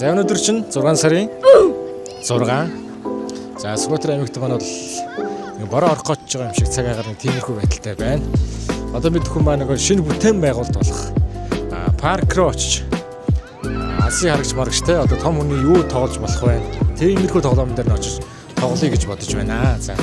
За өнөөдөр чинь 6 сарын 6. За Сүхбаатар аймагт маань бол бороо орох гэж байгаа юм шиг цаг агаар нэг тиймэрхүү байдалтай байна. Одоо бид хүн маань нэг шинэ бүтээн байгуулалт болох парк руу очиж алсын харагч марагчтай одоо том хүний юу тоглож болох вэ? Тиймэрхүү тоглоом дээр нь очиж тоглоё гэж бодож байна. За.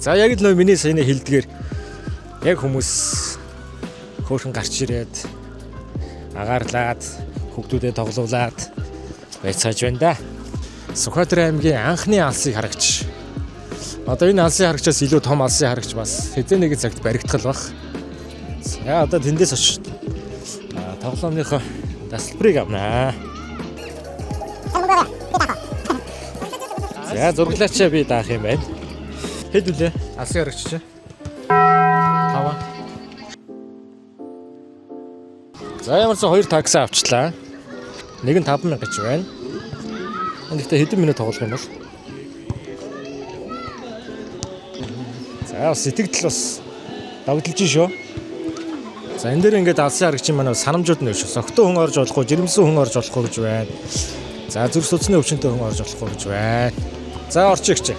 За яг л миний саяны хэлдгээр яг хүмүүс хөөрхөн гарч ирээд агаарлаад хүүхдүүдэд тоглуулад байцааж байна да. Сүхбаатар аймгийн анхны алсын харагч. Одоо энэ алсын харагчаас илүү том алсын харагч бас хэзээ нэгэн цагт баригдах бах. За одоо тэндээс очиж тоглоомныхоо тасалбарыг авнаа. За зурглаач би даах юм байна. Хэд үлээ? Алсын харагч чи. 5. За ямарсан 2 такси авчлаа. Нэг нь 5,000 гэж байна. Энд ихтэй хэдэн минут тоглох юм бол? За сэтгэл бас дагдлж шүү. За энэ дээр ингээд алсын харагчийн манай санамжууд нь шүү. Согтуу хүн орж болохгүй, жирэмсэн хүн орж болохгүй гэж байна. За зүрх судасны өвчнөд хүн орж болохгүй гэж байна. За орчих чи.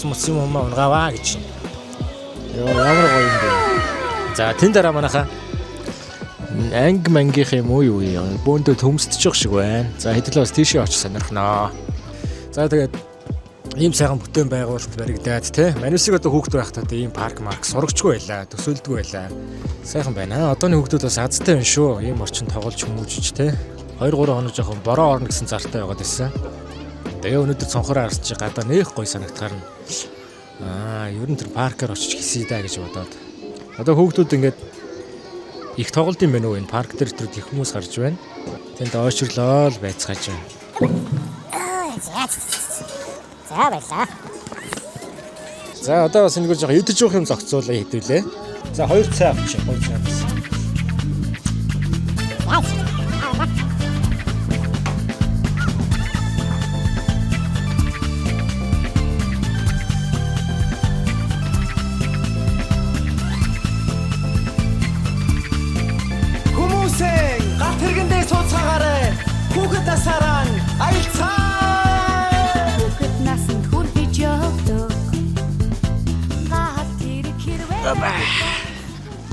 Моц юм унгаваа гэж. Ямар гоё юм бэ. За тэн дараа манайха анги мангийнх юм уу юу бөөндөө төмсдөж явах шиг байна. За хэдүүлээ бас тийшээ очиж сонирхноо. За тэгээд ийм сайхан бүтээн байгуулалт баригдаад те. Манайсыг одоо хүүхд байхдаа ийм парк марк сурагчгүй байлаа, төсөөлдгүй байлаа. Сайхан байна. Одооны хүүхдүүд бас азтай байна шүү. Ийм орчин тоглож хүмүүжиж те. 2-3 хоног жоохон бороо орно гэсэн зартай байгаад байсан. Тэгээ өнөөдөр цонхороо харсч гадаа нэх гоё санагдахаар нь ер нь тэр паркаар очиж хийсэй даа гэж бодоод. Одоо хүүхдүүд ингээд их тоглолт юм байна уу энэ парк дээр тэр их хүмүүс гарч байна. Тэнд ойшрлоо л байцгааж байна. За баярлаа. За одоо бас нэг жоохон идэж уух юм зогцоолаа хэдүүлээ. За 2 цай авчих. 2 цай. Хүүхэд насараа айлцаа. Хүүхэд насанд хүрч явдаг.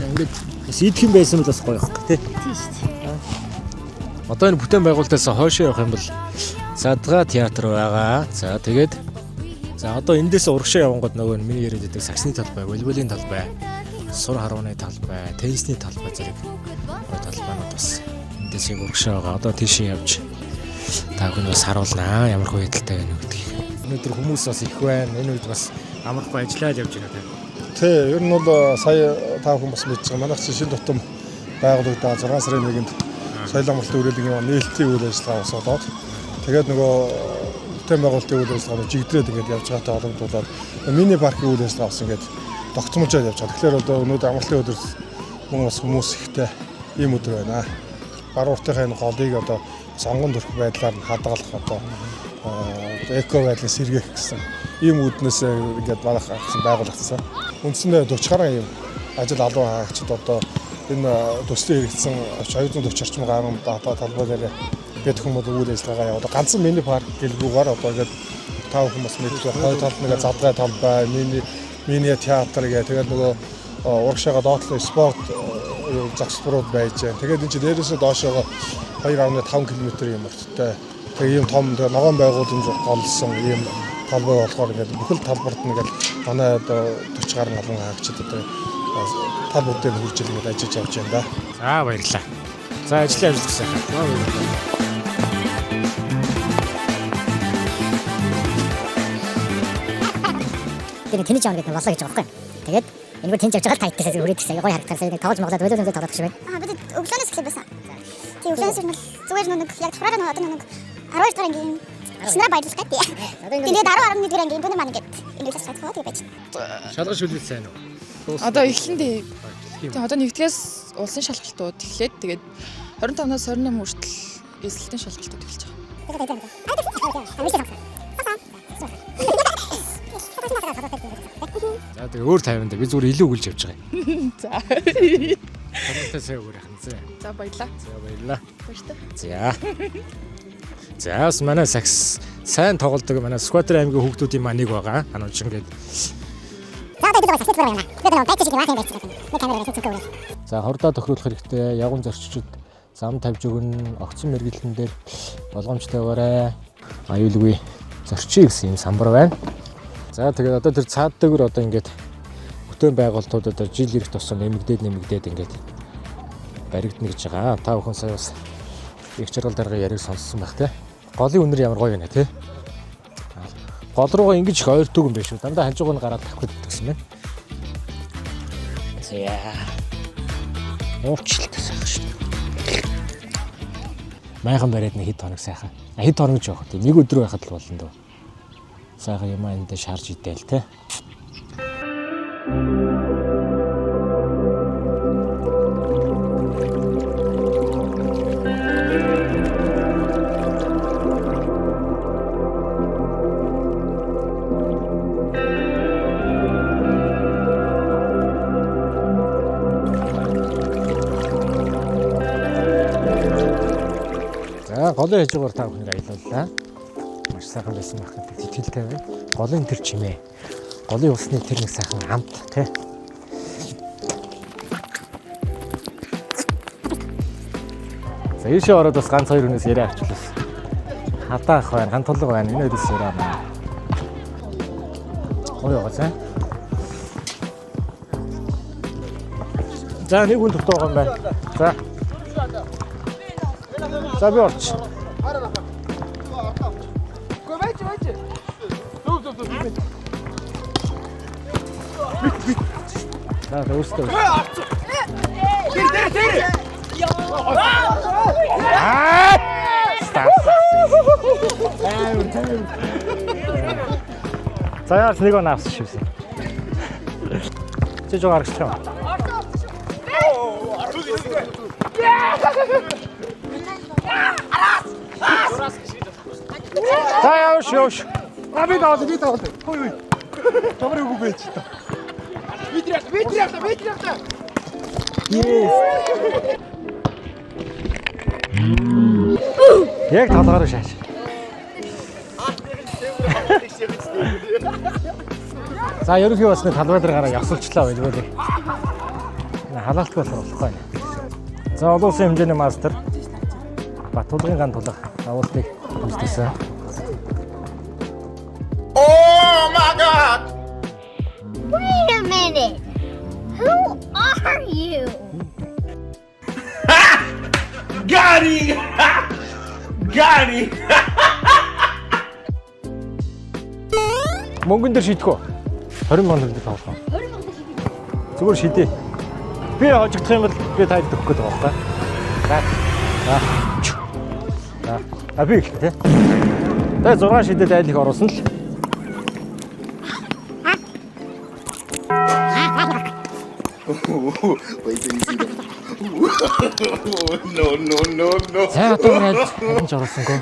Ингээд идэх юм байсан бол бас гоё юм тий. Тийм шүү дээ. Одоо энэ бүтээн байгуулалтаас хойшоо явах юм бол Задгаа театр байгаа. За тэгээд одоо эндээс урагшаа явангууд нөгөө миний яриад байдаг саксны талбай, волейболын талбай, сур харууны талбай, теннисний талбай зэрэг гоё талбайнууд бас эндээс урагшаа байгаа. Одоо тийшээ явж та бүхэн бас харуулнаа. Ямар хөө ядалтай байна вэ гэдгийг. Өнөөдөр хүмүүс бас их байна. Энэ үед бас амархгүй ажиллаад явж байна тийм. Тий, ер нь бол сая та бүхэн бас мэдж байгаа. Манайх чинь шинэ тутам байгуулагдаа 6 сарын 1-нд соёлын амралтын үрэлгийн нээлтийн үйл ажиллагаа усуулаад тэгээд нөгөө бүтээн байгуулалтын үйл ажиллагаа жигдрээд ингээд явж байгаатай холбогдуулаад мини паркийн үйл ажиллагаа бас ингээд тогтмолжоод явж байгаа. Тэгэхээр одоо өнөөдөр амралтын өдөр мөн бас хүмүүс ихтэй ийм өдөр байна. Гар уртынхаа энэ голыг одоо сонгон төрөх байдлаар нь хадгалах одоо эко байдлыг сэргээх гэсэн ийм үүднээс ингээд манайх агсан байгуулагдсан. Үндсэндээ 40 гаруй ийм ажил албан хаагчид одоо энэ төслийн хэрэгцсэн 240 орчим гаруй талбай дээр бид хүмүүс үйл ажиллагаа явуулдаг. Ганцхан мини парк гэлгүүгээр одоо ингээд тав хүмүүс мэддэг. Хой талд нэг задгай талбай, мини театр гэх тэгээд нөгөө урагшаага доотлоо спорт загсбарууд байж байна. Тэгээд энэ чинь дээрээсээ доошоо 2.5 км юм өрттэй. Тэгээ ийм том ногоон байгууламж голсон ийм талбай болохоор ингээд бүхэл талбарт ингээд манай одоо 40 гаруй албан хаагчид одоо талбарт хурж ингээд ажиллаж явж байна да. За баярлалаа. За ажлын ажил гэсэн. нэг тэнэж явна гэдэг нь болоо гэж байгаа байхгүй. Тэгээд энэгээр тэнж явж байгаа та итгэсээс хүрээд гэсэн гоё харагдахаар нэг тоолж моглоод өдөр зөндөө тоглох шиг байна. Бид өглөөнөөс эхлэх байсан. Тийм өглөөнөөс нь зүгээр нэг яг тураараа нэг одоо нэг 12 дахь ангийн шинээр баярлах гэдэг. Тэгээд 10 11 дахь ангийн өнөр маань ингээд ингээд асуух тэгээд байж. Шалгаж үлдсэн сайн уу? Одоо эхлэндээ тийм одоо нэгдгээс улсын шалгалтууд эхлээд тэгээд 25-наас 28 хүртэл эсэлтийн шалгалтууд эхэлж байгаа. За тэгээ өөр 50-нд би зүгээр илүү өгүүлж явж байгаа юм. За. Хамтдаа сайн өгөх юм зэ. За баярлаа. За баярлаа. Баяртай. За. За бас манай сакс сайн тоглодог манай Скватер аймгийн хүүхдүүдийн маань нэг байгаа. Анууч ингээд. За хордоо тохируулах хэрэгтэй. Ягуун зорчичд зам тавьж өгнө. Огцон мэргэлэн дээр болгоомжтойгоорой. Аюулгүй зорчий гэсэн юм самбар байна. За тэгээд одоо тэр цааддагөр одоо ингээд бүтээн байгуулалтууд одоо жил ирэх тусам нэмэгдээд ингээд баригдана гэж байгаа. Та бүхэн сая бас их жаргал дарга яриг сонссон байх те. Голын үнэр ямар гоё байна те. Гол руугаа ингэж их ойртог юм биш үү? Дандаа хажууг нь гараад тавих гэсэн байна. За. Уучлалтай сайхан шүү. Майхан бариад нэг хэд хоног сайхан. Хэд хоног жоох тийм нэг өдөр байхад л болно дөө. Сайхан юм энд шарж идээл те. За голын хажуугаар та бүхнийг аялууллаа. Маш сайхан байсан байх гэдэг итгэлтэй байна. Голын тэр чимээ. Голын усны тэр нэг сайхан амт тий. За ийшээ ороод бас ганц хоёр хүнээс яриа авчлаа. Хатаа ах байна, хан тулга байна. Энэ хоёроос яриа байна. Гоё байгаа. За нэг хүн дутуу байгаа юм байна. За. За би орч. За өөртөө. За яаш нэг он авсан шивсэн. Чи жоо гаргачих юм. За яаш. Би даад. Хой. Добрый үгүй байж та. Витряхта. Yes. Яг талгаар шааш. За ерөнхий басны талбай дээр гараа явсалчлаа байлгүй. Халаалтгүй болохгүй. За олон улсын хэмжээний мастер Батулгын ган тулга агуултыг хүсдэсэн. Oh my God! Wait a minute. Who are you? Got him! Got him! Мөнгөн дээр шийдэх үү? 20 мянга төгрөг тавах. Зүгээр шийдээ. Би хожигдох юм бол би тайлд өгөх гээд байгаа байхгүй. За. Би их тий. Тэгээ 6 шидэд айл их оруулсан л. No. За одоо яаж оруулсангүй.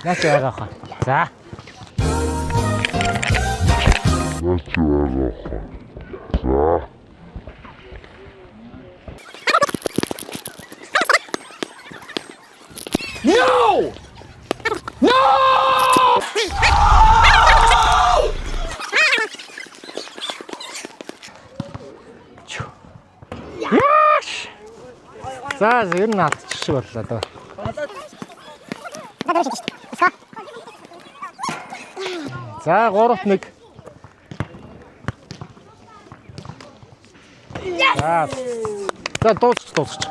Наач байгаа хаа. За. No! Яаш! За, ер нь алдчих шиг боллоо доо. За, 3-1. За, дуусч.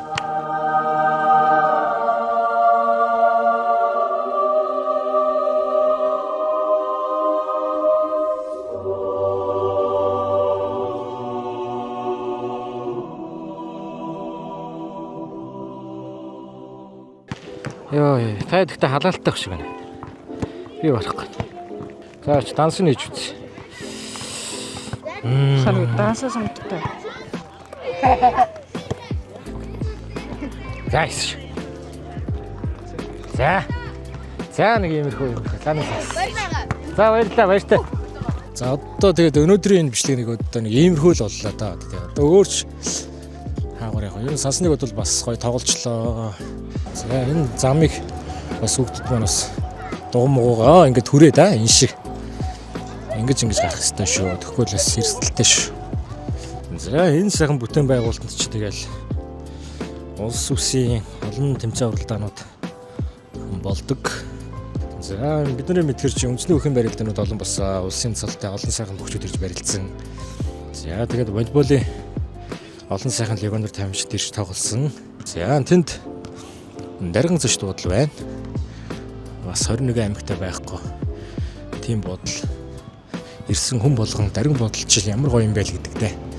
Йоо, та ихтэй халаалттай шиг байна. Би болохгүй. За чи данс нээж үз. Санаа дансаа санагддаг. Гайс. За. За нэг иймэрхүү юм. За баярлалаа. За одоо тэгээд өнөөдрийн энэ бичлэгийг одоо нэг иймэрхүү л боллоо да. Тэгээд одоо өөрч хаагаар яг энэ сансныг бол бас гоё тоглолцлоо. За энэ замыг бас хүүхдүүд маань бас дугмуугаа ингээд хүрээ да энэ шиг. Ингэж гарах хэрэгтэй шүү. Тэгэхгүй л бас эрсдэлтэй шүү. За энэ сайхан бүтээн байгуулалтанд ч тэгэл улс үсгийн олон тэмцээн уралдаанууд болдог. За бидний мэдгэр чи үндэсний өхөн барилдаанууд олон болсон. Улсын цалтай олон сайхан хөгжүүд ирж барилдсан. За тэгээд волейболын олон сайхан легоноор тамирчид ирж тоглосон. За тэнд дарган зочд буудал байна. Бас 21 аймагтай байхгүй. Тийм бодол. Ирсэн хүн болгон дарган бодолч ямар гоё юм бэ л гэдэг дээ.